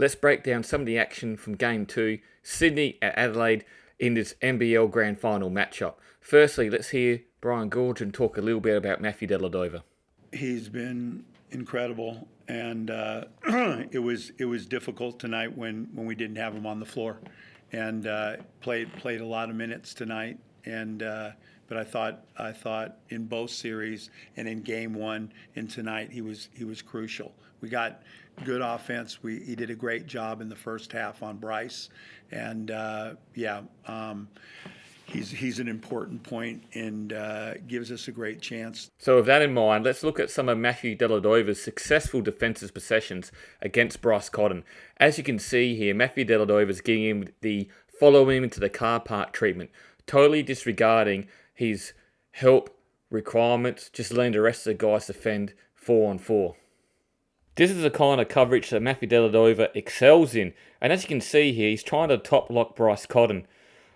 let's break down some of the action from Game 2, Sydney at Adelaide in this NBL Grand Final matchup. Firstly, let's hear Brian Goorjian talk a little bit about Matthew Dellavedova. He's been incredible, and it was difficult tonight when we didn't have him on the floor, and played a lot of minutes tonight. And but I thought in both series and in Game 1 and tonight he was crucial. We got good offense. He did a great job in the first half on Bryce, and he's an important point and gives us a great chance. So with that in mind, let's look at some of Matthew Dellavedova's successful defensive possessions against Bryce Cotton. As you can see here, Matthew Dellavedova is giving him the follow him into the car park treatment, totally disregarding his help requirements, just letting the rest of the guys defend 4-on-4. This is the kind of coverage that Matthew Dellavedova excels in, and as you can see here, he's trying to top lock Bryce Cotton.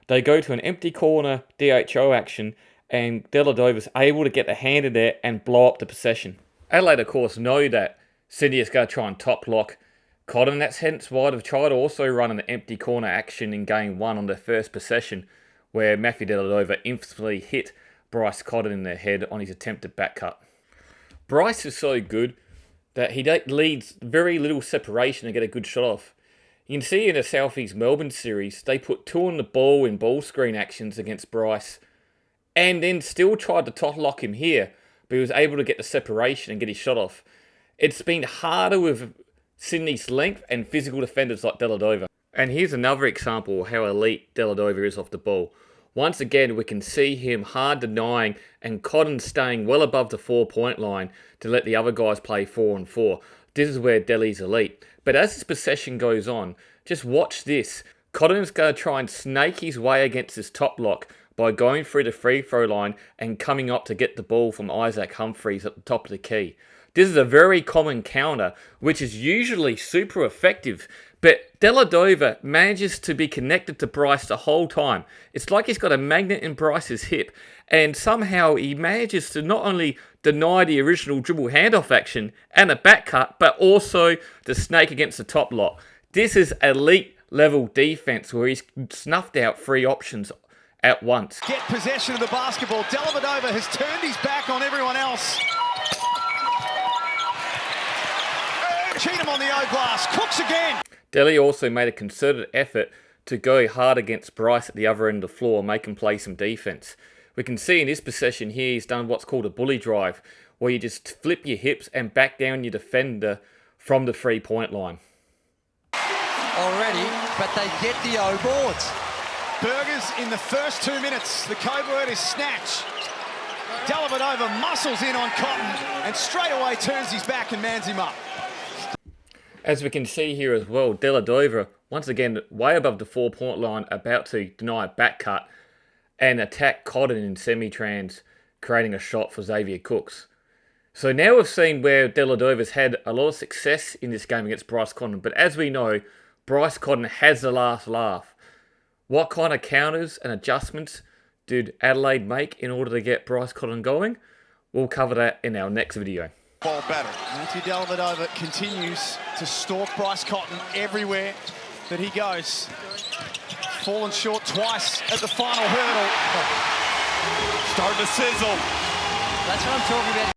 They go to an empty corner DHO action, and Dellavedova's able to get the hand in there and blow up the possession. Adelaide, of course, know that Sydney is going to try and top lock Cotton. That's hence why they've tried to also run an empty corner action in Game 1 on their first possession, where Matthew Dellavedova infamously hit Bryce Cotton in the head on his attempted back cut. Bryce is so good that he leads very little separation to get a good shot off. You can see in the South East Melbourne series, they put 2 on the ball in ball screen actions against Bryce, and then still tried to top lock him here, but he was able to get the separation and get his shot off. It's been harder with Sydney's length and physical defenders like Dellavedova. And here's another example of how elite Dellavedova is off the ball. Once again, we can see him hard denying and Cotton staying well above the 4-point line to let the other guys play 4-on-4. This is where Delly's elite. But as this possession goes on, just watch this. Cotton's going to try and snake his way against this top lock by going through the free throw line and coming up to get the ball from Isaac Humphries at the top of the key. This is a very common counter, which is usually super effective, but Dellavedova manages to be connected to Bryce the whole time. It's like he's got a magnet in Bryce's hip, and somehow he manages to not only deny the original dribble handoff action and a back cut, but also the snake against the top lock. This is elite level defense where he's snuffed out 3 options at once. Get possession of the basketball. Dellavedova has turned his back on everyone else. Cheatham on the O-glass. Cooks again. Delly also made a concerted effort to go hard against Bryce at the other end of the floor, make him play some defense. We can see in this possession here, he's done what's called a bully drive, where you just flip your hips and back down your defender from the 3-point line. Already, but they get the O boards. Burgers in the first 2 minutes. The code word is snatch. Dellavedova muscles in on Cotton and straight away turns his back and mans him up. As we can see here as well, Dellavedova, once again, way above the 4-point line, about to deny a back cut and attack Cotton in semi-trans, creating a shot for Xavier Cooks. So now we've seen where Dellavedova's had a lot of success in this game against Bryce Cotton, but as we know, Bryce Cotton has the last laugh. What kind of counters and adjustments did Adelaide make in order to get Bryce Cotton going? We'll cover that in our next video. Ball better. Matthew Dellavedova continues to stalk Bryce Cotton everywhere that he goes. Fallen short twice at the final hurdle. Starting to sizzle. That's what I'm talking about.